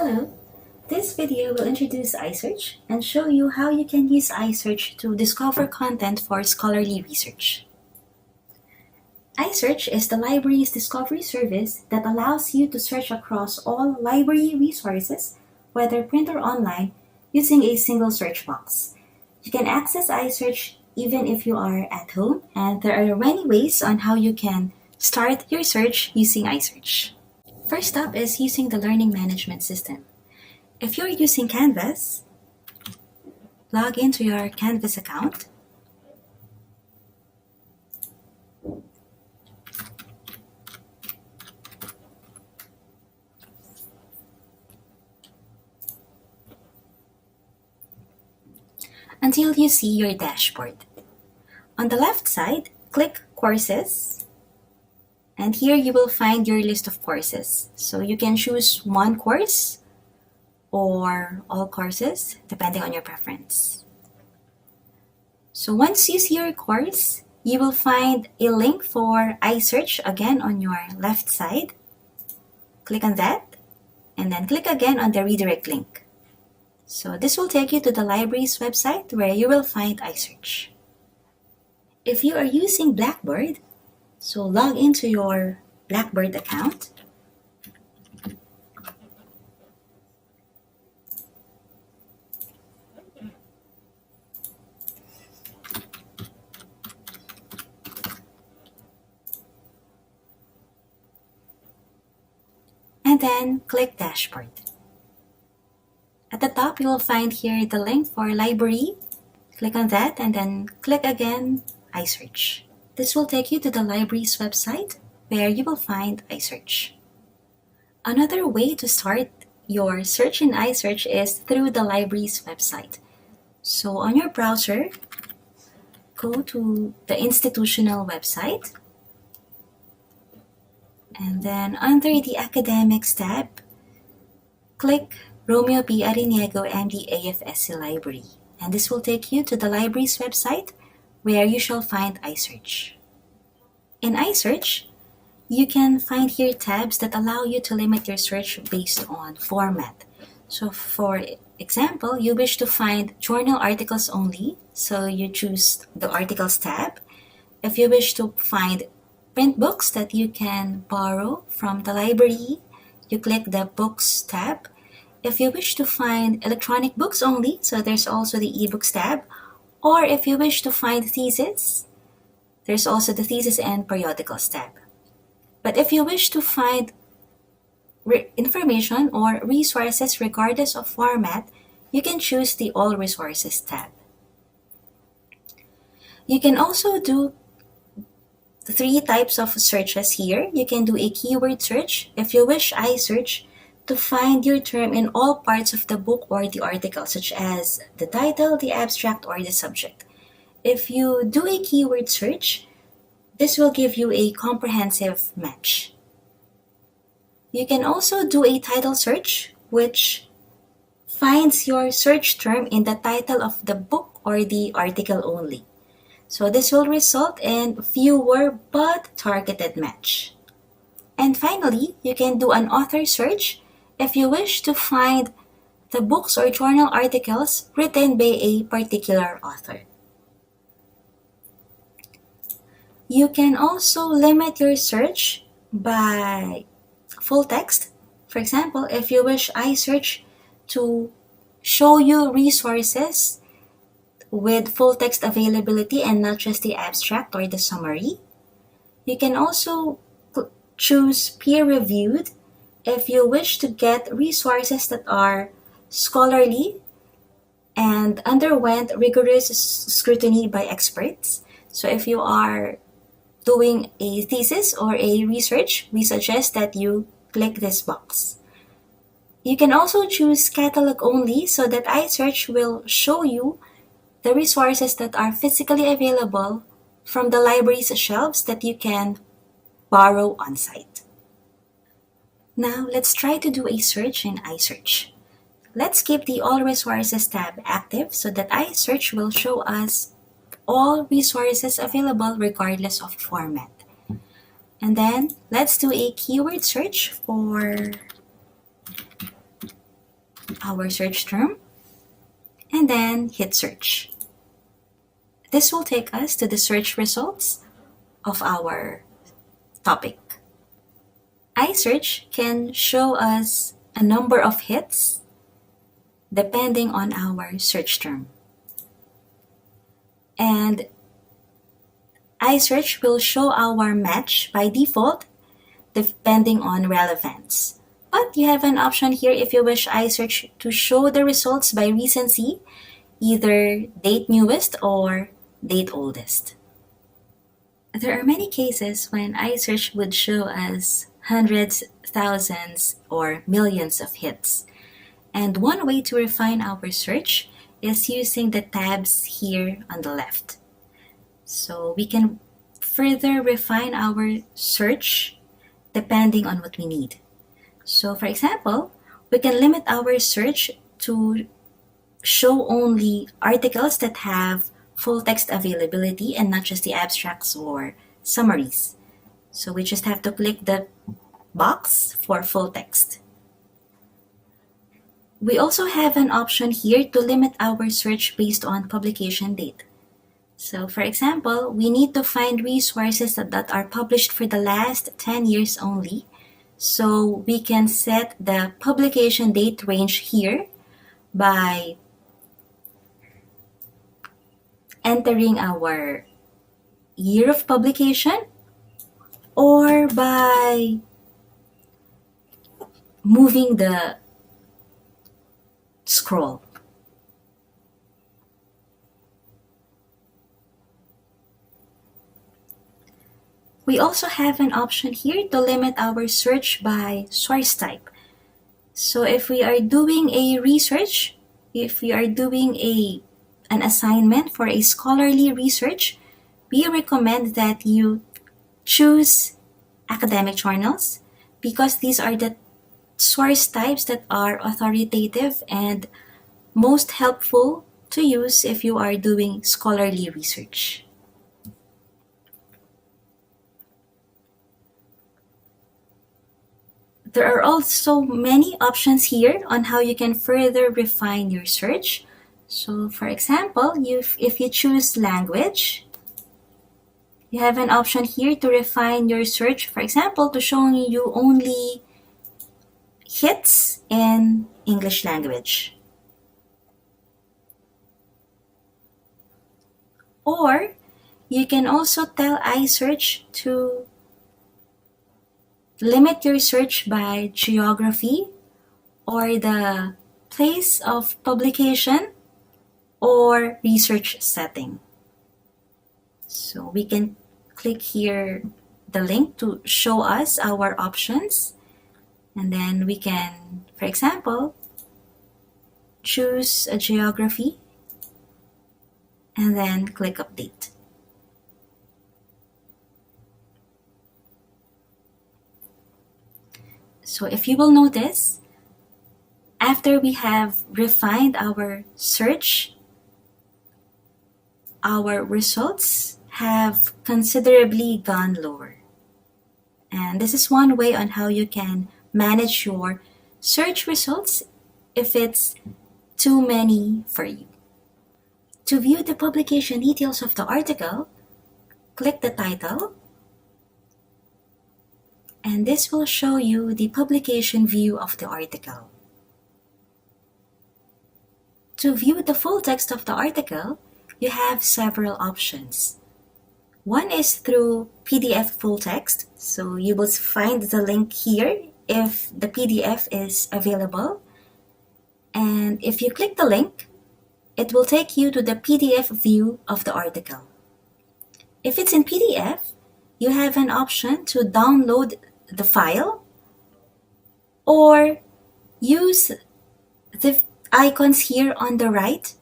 Hello, this video will introduce iSearch and show you how you can use iSearch to discover content for scholarly research. iSearch is the library's discovery service that allows you to search across all library resources, whether print or online, using a single search box. You can access iSearch even if you are at home, and there are many ways on how you can start your search using iSearch. First up is using the learning management system. If you're using Canvas, log into your Canvas account. Until you see your dashboard. On the left side, click Courses. And here you will find your list of courses. So you can choose one course or all courses, depending on your preference. So once you see your course, you will find a link for iSearch again on your left side. Click on that, and then click again on the redirect link. So this will take you to the library's website where you will find iSearch. If you are using Blackboard, so log into your Blackboard account. And then click Dashboard. At the top, you will find here the link for Library. Click on that and then click again iSearch. This will take you to the library's website where you will find iSearch. Another way to start your search in iSearch is through the library's website. So on your browser, go to the institutional website. And then under the Academics tab, click Romeo P. Ariniego MD AFSC Library. And this will take you to the library's website where you shall find iSearch. In iSearch, you can find here tabs that allow you to limit your search based on format. So for example, you wish to find journal articles only, so you choose the Articles tab. If you wish to find print books that you can borrow from the library, you click the Books tab. If you wish to find electronic books only, so there's also the eBooks tab. Or if you wish to find thesis, there's also the Thesis and Periodicals tab. But if you wish to find information or resources regardless of format, you can choose the All Resources tab. You can also do three types of searches here. You can do a keyword search. If you wish iSearch to find your term in all parts of the book or the article, such as the title, the abstract, or the subject. If you do a keyword search, this will give you a comprehensive match. You can also do a title search, which finds your search term in the title of the book or the article only. So this will result in fewer but targeted match. And finally, you can do an author search if you wish to find the books or journal articles written by a particular author. You can also limit your search by full text. For example, if you wish iSearch to show you resources with full text availability and not just the abstract or the summary, you can also choose peer-reviewed if you wish to get resources that are scholarly and underwent rigorous scrutiny by experts. So if you are doing a thesis or a research, we suggest that you click this box. You can also choose catalog only so that iSearch will show you the resources that are physically available from the library's shelves that you can borrow on site. Now, let's try to do a search in iSearch. Let's keep the All Resources tab active so that iSearch will show us all resources available regardless of format. And then let's do a keyword search for our search term, and then hit search. This will take us to the search results of our topic. iSearch can show us a number of hits depending on our search term. And iSearch will show our match by default depending on relevance. But you have an option here if you wish iSearch to show the results by recency, either date newest or date oldest. There are many cases when iSearch would show us hundreds, thousands, or millions of hits. And one way to refine our search is using the tabs here on the left. So we can further refine our search depending on what we need. So for example, we can limit our search to show only articles that have full text availability and not just the abstracts or summaries. So we just have to click the box for full text. We also have an option here to limit our search based on publication date. So for example, we need to find resources that are published for the last 10 years only. So we can set the publication date range here by entering our year of publication or by moving the scroll. We also have an option here to limit our search by source type. So if we are doing a research, if we are doing an assignment for a scholarly research, we recommend that you choose academic journals because these are the source types that are authoritative and most helpful to use if you are doing scholarly research. There are also many options here on how you can further refine your search. So for example, if you choose language, you have an option here to refine your search, for example, to showing you only hits in English language. Or you can also tell iSearch to limit your search by geography or the place of publication or research setting. So we can click here the link to show us our options, and then we can, for example, choose a geography and then click update. So if you will notice, after we have refined our search, our results have considerably gone lower. And this is one way on how you can manage your search results if it's too many for you. To view the publication details of the article, click the title, and this will show you the publication view of the article. To view the full text of the article, you have several options. One is through PDF full text, so you will find the link here if the PDF is available. And if you click the link, it will take you to the PDF view of the article. If it's in PDF, you have an option to download the file or use the icons here on the right,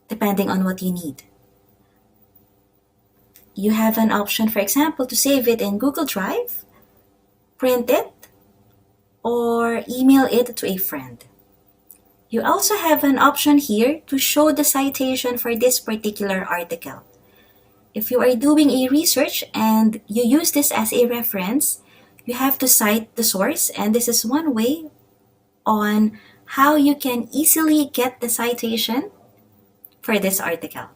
depending on what you need. You have an option, for example, to save it in Google Drive, print it, or email it to a friend. You also have an option here to show the citation for this particular article. If you are doing a research and you use this as a reference, you have to cite the source, and this is one way on how you can easily get the citation for this article.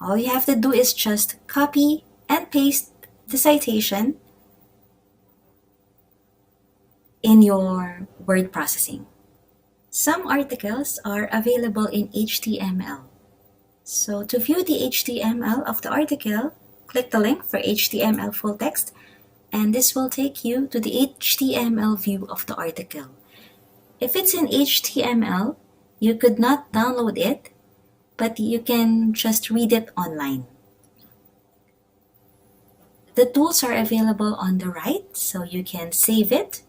All you have to do is just copy and paste the citation in your word processing. Some articles are available in HTML. So to view the HTML of the article, click the link for HTML full text, and this will take you to the HTML view of the article. If it's in HTML, you could not download it, but you can just read it online. The tools are available on the right, so you can save it,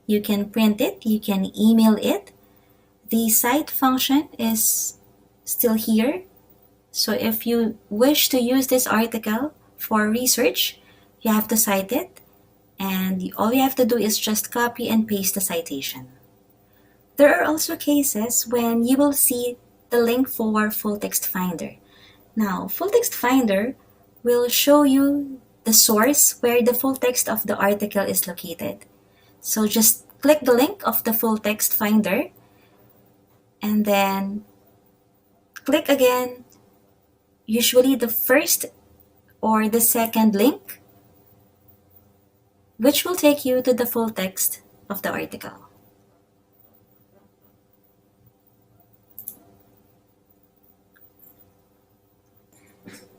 you can print it, you can email it. The cite function is still here. So if you wish to use this article for research, you have to cite it, and all you have to do is just copy and paste the citation. There are also cases when you will see the link for Full Text Finder. Now, Full Text Finder will show you the source where the full text of the article is located. So just click the link of the Full Text Finder and then click again, usually the first or the second link, which will take you to the full text of the article.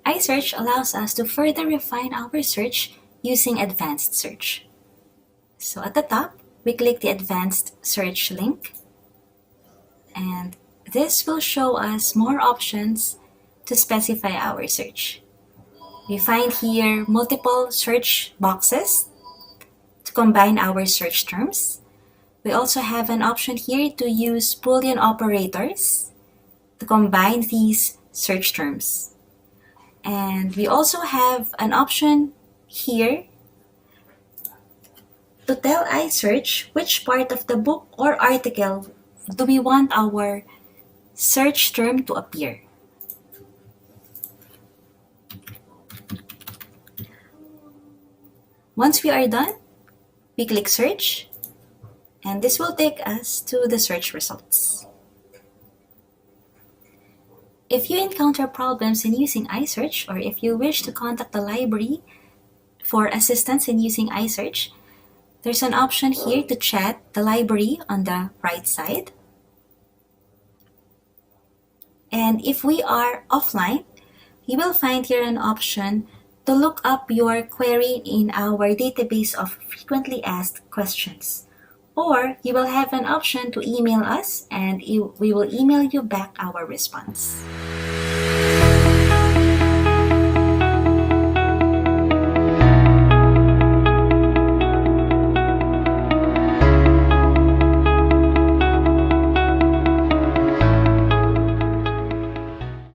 iSearch allows us to further refine our search using advanced search. So at the top, we click the advanced search link, and this will show us more options to specify our search. We find here multiple search boxes to combine our search terms. We also have an option here to use Boolean operators to combine these search terms. And we also have an option here to tell iSearch which part of the book or article do we want our search term to appear. Once we are done, we click search, and this will take us to the search results. If you encounter problems in using iSearch, or if you wish to contact the library for assistance in using iSearch, there's an option here to chat the library on the right side. And if we are offline, you will find here an option to look up your query in our database of frequently asked questions. Or you will have an option to email us, and we will email you back our response.